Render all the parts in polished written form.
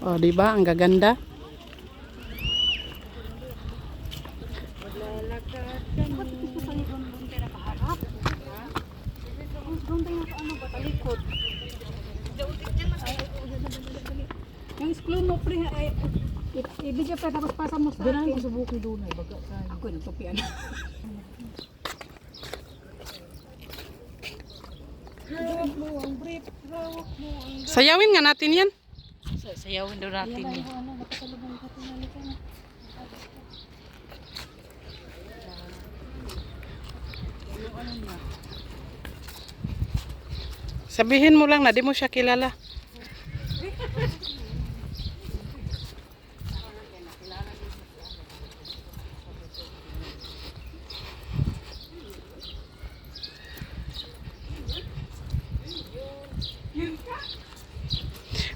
Oh, di ba? Ang gaganda. Maglalakad kami. Ba't gusto sa ni Don tayo nakaharap? Doon tayo ano ba? Talikod. Yung school mo, pre, ibigay pa tapos pasa mo sa akin. Doon sa bukid doon ay baga tayo. Ako yung tupian. Hawak mo ang brief, hawak mo ang... Sayawin nga natin yan. Sayawin daw natin eh. Ano, nakasalubong ka tinali ka na. Sabihin mo lang na di mo siya kilala.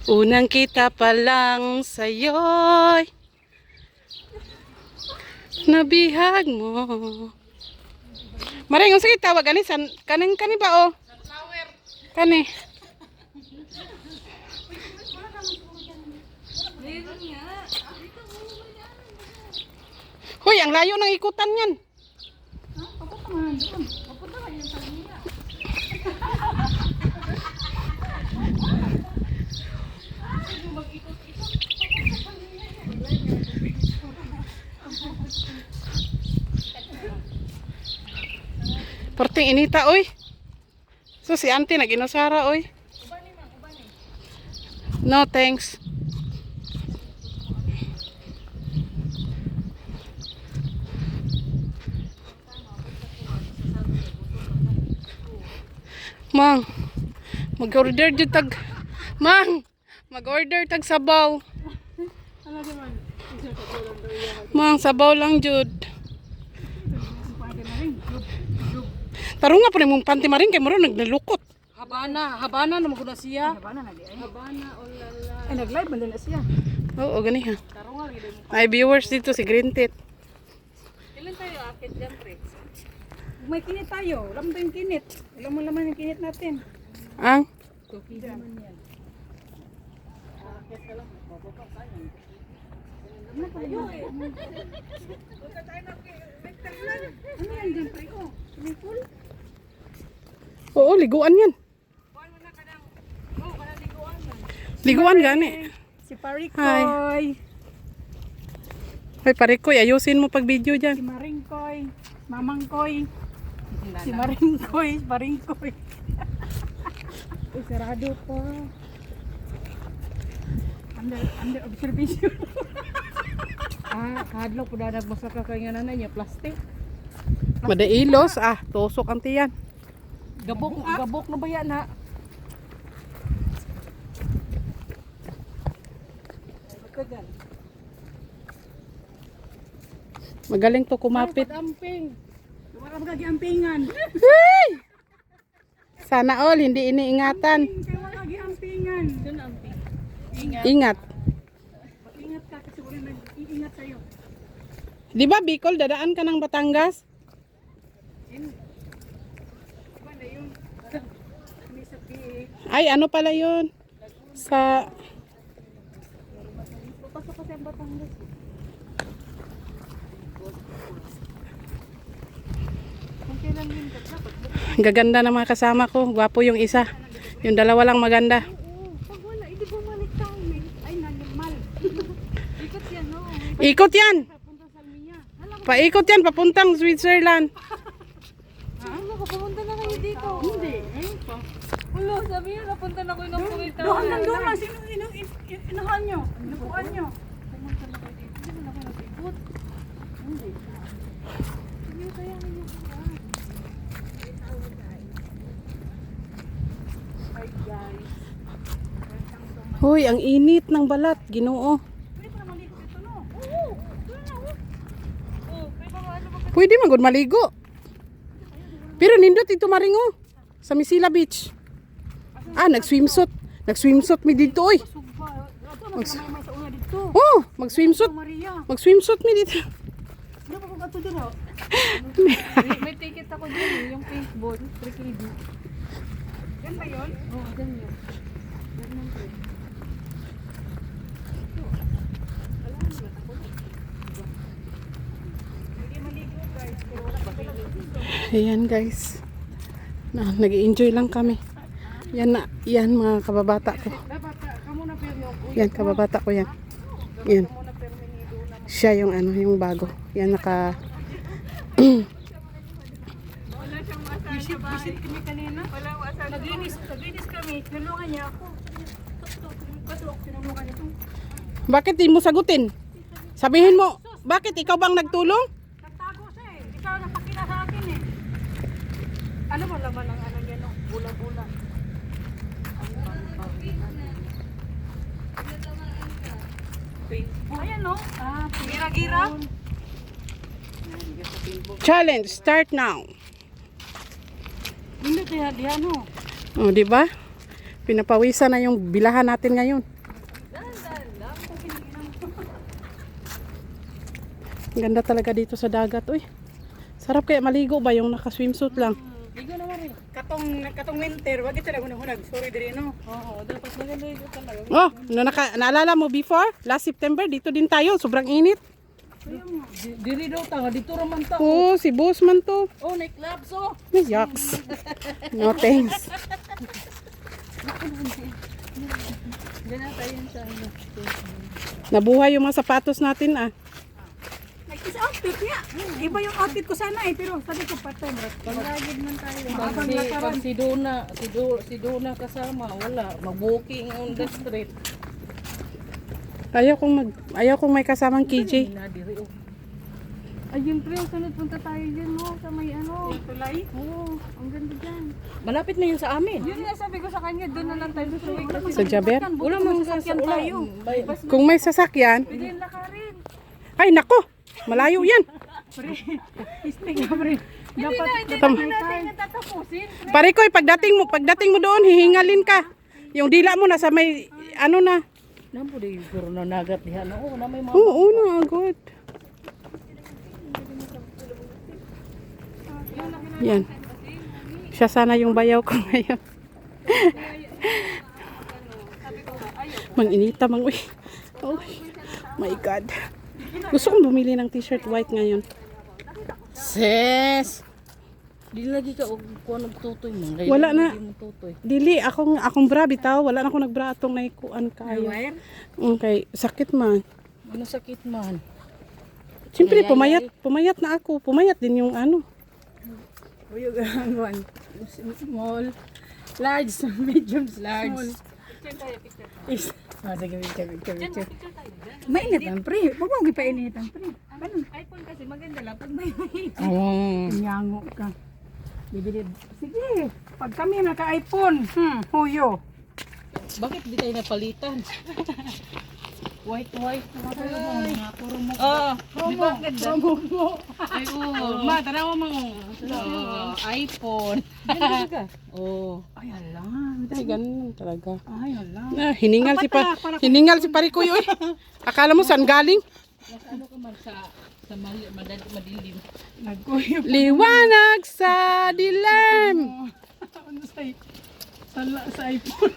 Unang kita pa lang sa'yo'y nabihag mo. Maring, kung sige tawag kani kani ba o? Kani. Hoy, ang layo ng ikutan yan. Porting inita, oy. So si auntie nag-inusara, oy. No, thanks. Mang, mag-order jud tag. Mang, mag-order tag sabaw. Mang, sabaw lang jud. Tarong nga pa rin mong panty maring kay maro nagnalukot. Habana na maguna siya. Habana na di ay. Habana o lala. Ay nag-live man din na siya. Oo, gani ha. Tarong nga gid mo. Ay viewers dito si Green Tit. Ilan tayo akit diyan, pre? May kinit tayo. Alam mo yung kinit. Alam mo laman yung kinit natin. Ang Cookie naman yan. Akit ka lang. Bababa tayo. Ano tayo? Ano yan dyan, pre? Oh, swimming pool? Oo, liguan yan. Liguan gani. Si Parikoy. Hoy, Parikoy, ayusin mo pag video Si dyan. Maringkoy. Mamangkoy. Si Maringkoy. Paringkoy. Uy, sarado pa. Under observation. Kahadlaw po na nagbasa ka kay nga nanay niya, plastic. Madailos, tusok ang tiyan. Gabok na ba yan ha? Magaling to kumapit. Amping. Wala magagiampingan. Hey! Sana all, hindi iniingatan. Kaya wala giampingan. Doon amping. Ingat. Ingat ka kasi wala nag-iingat sa'yo. Di ba, Bicol, dadaan ka ng Batangas? Ba na yun? May sa PH. Ay, ano pala yun? Sa... Papasok kasi ang Batangas. Kung kailan yun ka dapat. Gaganda ng mga kasama ko. Gwapo yung isa. Yung dalawa lang maganda. Oo, pag wala, hindi bumalik tayo eh. Ay, nalimal. Ikot yan, no? Ikot yan! Papunta sa Almia. Hala, Paikot yan, papuntang Switzerland. ano ka, pumunta na kayo dito? Hindi. Wala, sabi niya, napunta na kayo ng Puwita. Doon lang, sino inahan nyo? Inupuan nyo? Pumunta na kayo dito. Hindi mo na kayo nag-ikot. Hindi. Hindi kaya kayo kuhaan. Hi guys. Hoy, ang init ng balat. Ginoo. Pwede pa naman dito ito, no? Oo. Doon na, oh. Oh, pwede ba ano ba? Pwede magod maligo. Pero nindot ito maringo. Sa Misila Beach. Nag-swimsuit. Nag-swimsuit mi dito, oy. Sugba. Ato, may sa una dito. Oh, mag-swimsuit. Maria. Mag-swimsuit mi dito. Ano pa kung ato dito, no? May ticket ako dyan, yung paintball, 3KD. Yan ba yun? Oo, dyan yun. Ayan guys. Nag-enjoy lang kami. Yan mga kababata ko. Yan kababata ko yan. Yan. Siya yung ano, yung bago. Yan naka Visit kami kanina. Naglinis kami. Tulungan niya ako. Tinulungan niya ito. Bakit di mo sagutin? Sabihin mo, bakit ikaw bang nagtulong? Nagtago siya eh. Ikaw napakita sa akin eh. Ano ba laman ng ano niya no? Bula-bula. Ayan no? Gira-gira. Challenge start now. Hindi kaya di ano. Oh, di ba? Pinapawisan na yung bilahan natin ngayon. Ang ganda talaga dito sa dagat, uy. Sarap kaya maligo ba yung naka-swimsuit lang? Ligo naman rin. Katong winter, wag ito na hunag. Sorry diri no. Oo, dapat magaligo talaga. Oh, naalala mo before? Last September, dito din tayo. Sobrang init. Diri daw ta, dito raman ta. Oh, si boss man to. Oh, nightclubs oh. Yucks. No thanks. Diyan na tayo sa ano. Nabuhay yung mga sapatos natin ah. Nag-isa outfit niya. Iba yung outfit ko sana eh, pero sabi ko patay. Panglagid man tayo. Pag si Dona kasama, wala. Mag-walking on the street. Ayaw kong may kasamang KJ. Nadiri, oh. Ayun pre, sunod punta tayo dyan mo sa may ano. Tulay? Oo, ang ganda dyan. Malapit na yun sa amin. Yun nga sabi ko sa kanya, doon na lang tayo sa way. Sa Jaber? Wala mang sasakyan tayo. Kung may sasakyan, Pwede yung lakarin. ay nako, malayo yan. Pre, istig na pre. Dapat Tam- natin tatapusin. Pare ko, pagdating mo doon, hihingalin ka. Yung dila mo nasa may, ano na. Nampo di siguro na nagat diha. Oo, na may mga... Oo, na, good. Yan. Siya sana yung bayaw ko ngayon. Mang-inita, uy. Oh, my God. Gusto kong bumili ng t-shirt white ngayon. Sis! Di lagi ka og kuan og tutoy mo. Wala na. Di mo tutoy. Dili, akong bra bitaw. Wala na akong nagbra atong naikuan kayo. Okay, sakit man. Ano sakit man? Siyempre, pumayat na ako. Pumayat din yung ano. Uyog ang one. Small. Large, medium, large. Sige, picture. Mainit ang pre. Huwag mo gipainit ang pre. Ano? iPhone kasi maganda lang pag may Inyango ka. Bibili. Sige. Pag kami naka-iPhone, huyo. Bakit di tayo napalitan? White. Puro mo. Di ba ang ganda? Ay, oo. Ma, tanawa mo. iPhone. Oo. Ay, ala. Ay, ganun talaga. Ay, ala. Hiningal si pare ko yun. Akala mo saan galing? Ano ka man sa madilim. Nagkuyo. Liwanag sa dilim. Ano sa iPhone?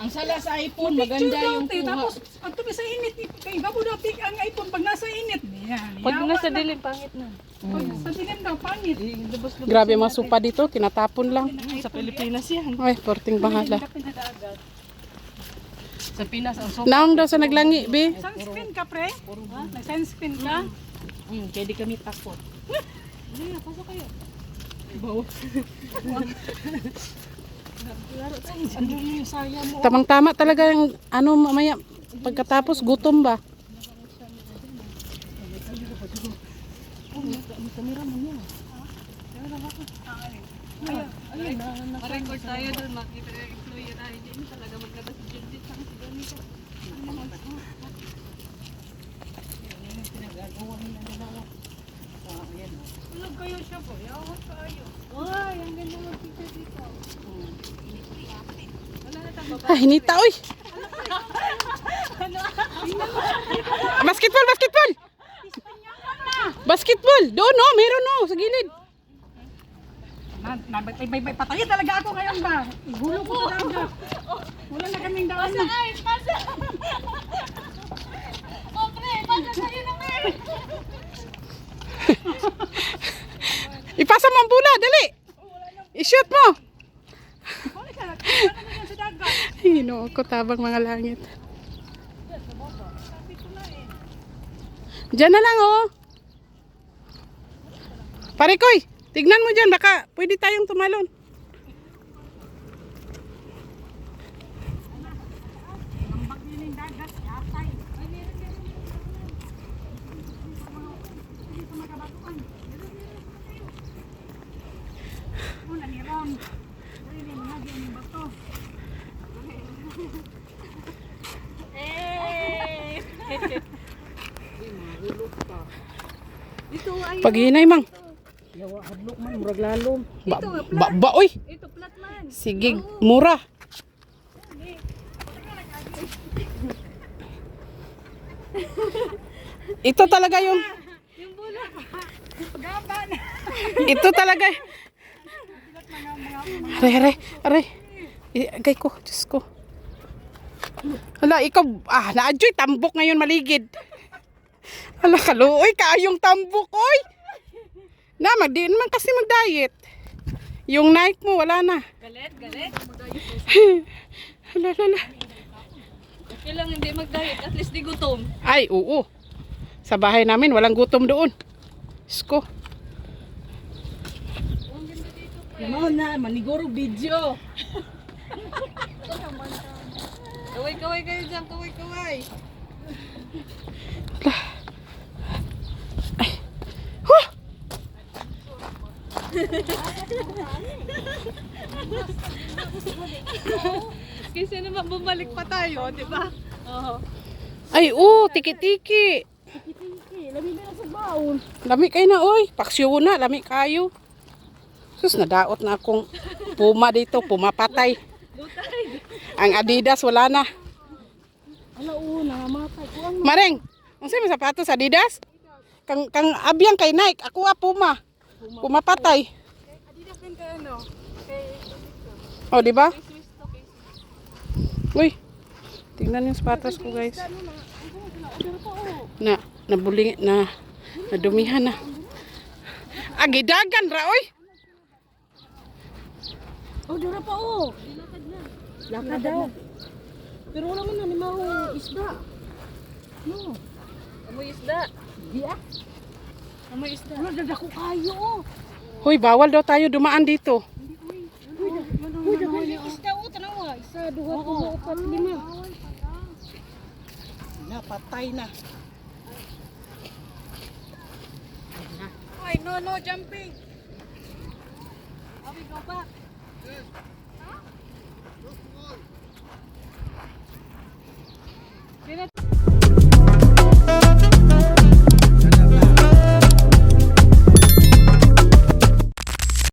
Ang sala sa iPhone, maganda yung kuha. Tapos, ang tubi sa init. Kaya bago na pick ang iPhone pag nasa init. Yan. Pag nasa dilim, pangit na. Pag sa dilim daw, pangit. Grabe mga supa dito, tinatapon lang. Sa Pilipinas yan. Ay, porting bahala. Sa Pinas, ang sopa. Naong daw sa naglangi, be. Sunscreen ka, pre? Nag-sunscreen ka? Kaya di kami takot. Hindi, pasok kayo. Ano yung saya mo? Tamang-tama talaga yung ano mamaya pagkatapos gutom ba? Ma-record tayo doon, makita yung employee tayo din. Talaga maglabas si Judith sa ganito. Tulog kayo siya po. Yawag kayo. Ay, ang ganda mag-picture dito. Wala na tayo baba. Ah, hinita oy. Basketball. Basketball. Doon no, meron no sa gilid. May patayin talaga ako ngayon ba? Gulo ko talaga. Wala na kaming daan. Pasa! O pre, pasa sa'yo naman! Ipasa mo ang bola, dali. I-shoot mo. Hinoo ko tabang mga langit. Diyan na lang oh. Parikoy, tignan mo dyan, baka pwede tayong tumalon. Dito ay Paghinay mang. Yawa hadlok man murag lalom. Ba, oy. ito flat man. Sige, mura. Ito talaga yung Yung bola. Gaban. ito talaga. Aray. Agay ko, Diyos ko. Hala, ikaw, naadyoy, tambok ngayon maligid. Hala, kaluoy, kaayong tambok, oy. Di naman kasi mag-diet. Yung Nike mo, wala na. Galit. Hala. Okay lang hindi mag-diet. At least di gutom. Ay, oo. Sa bahay namin, walang gutom doon. Diyos ko. Mo na maniguro video. Kaway kayo dyan. Kaway. Huh! Kasi naman bumalik pa tayo, di ba? Oo. Ay, tiki-tiki. Labi na sa baon. Lami kayo na, oy. Paksyo na, lami kayo. Sus, nadaot na akong puma dito, pumapatay. Ang Adidas, wala na. Ala nangamatay ko ang Maring, unsay mo sapatos Adidas? Kang abiyang kay Nike, ako puma. Pumapatay. Adidas din kayo, no? Kay O, di ba? Uy, tingnan yung sapatos ko, guys. Nabuling, nadumihan na. Agidagan ra, oy. Oh, dura pa oh. Lakad daw. Pero wala man na ni mao isda. No. amoy isda. Di ah. Amoy isda. Wala dadako kayo oh. Hoy, bawal daw tayo dumaan dito. Uy, dako ni isda oh, tanawa. Isa, duha, tulo, upat, lima. Napatay na. Ay, no, jumping. Abi, go back.